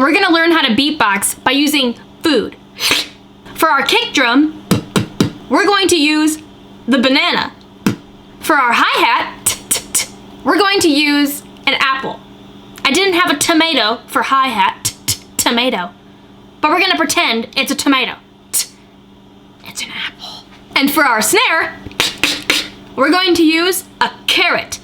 we're gonna learn how to beatbox by using food. For our kick drum, we're going to use the banana. For our hi-hat, we're going to use an apple. I didn't have a tomato for hi-hat, tomato, but we're gonna pretend it's a tomato. It's an apple. And for our snare, we're going to use a carrot.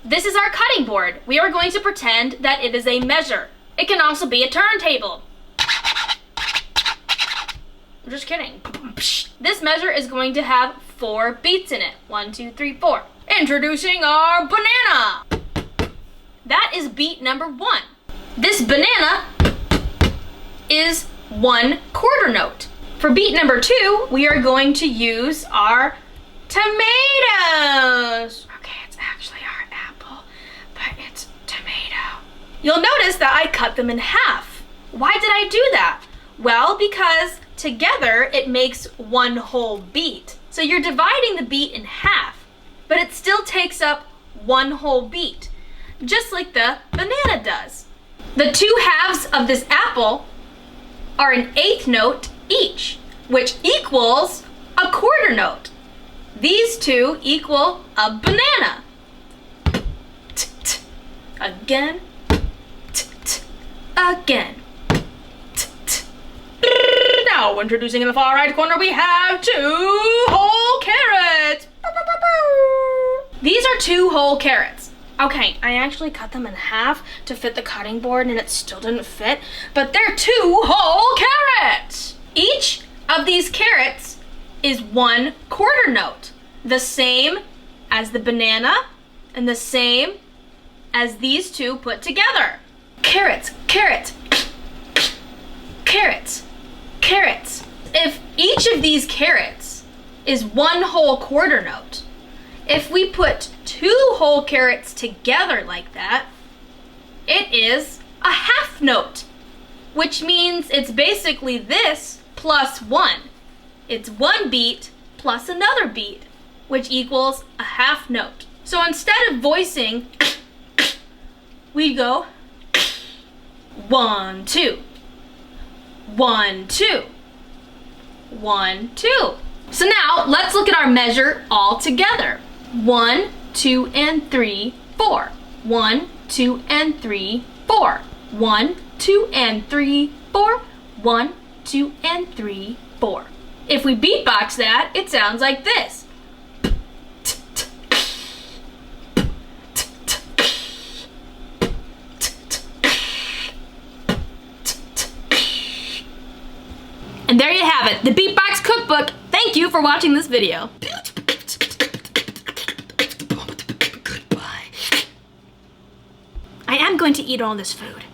This is our cutting board. We are going to pretend that it is a measure. It can also be a turntable. I'm just kidding. This measure is going to have 4 beats in it. 1, 2, 3, 4. Introducing our banana. That is beat number 1. This banana is 1 quarter note. For beat number 2, we are going to use our tomatoes. Okay, it's actually our apple, but it's tomato. You'll notice that I cut them in half. Why did I do that? Well, because together it makes 1 whole beat. So you're dividing the beat in half, but it still takes up 1 whole beat, just like the banana does. The 2 halves of this apple are an 1/8 note each, which equals a quarter note. These 2 equal a banana. Again, again. Now, introducing in the far right corner, we have 2 whole carrots. These are 2 whole carrots. Okay, I actually cut them in half to fit the cutting board and it still didn't fit, but they're 2 whole carrots. Each of these carrots is 1 quarter note, the same as the banana and the same as these 2 put together. Carrots, carrots, carrots, carrots. If each of these carrots is 1 whole quarter note, if we put 2 whole carrots together like that, it is a half note, which means it's basically this plus 1. It's 1 beat plus another beat, which equals a half note. So instead of voicing, we go 1, 2, 1, 2, 1, 2. So now let's look at our measure all together. 1, 2, and 3, 4. 1, 2, and 3, 4. 1, 2, and 3, 4. 1, 2, and 3, 4. If we beatbox that, it sounds like this. And there you have it, the Beatbox Cookbook. Thank you for watching this video. Goodbye. I am going to eat all this food.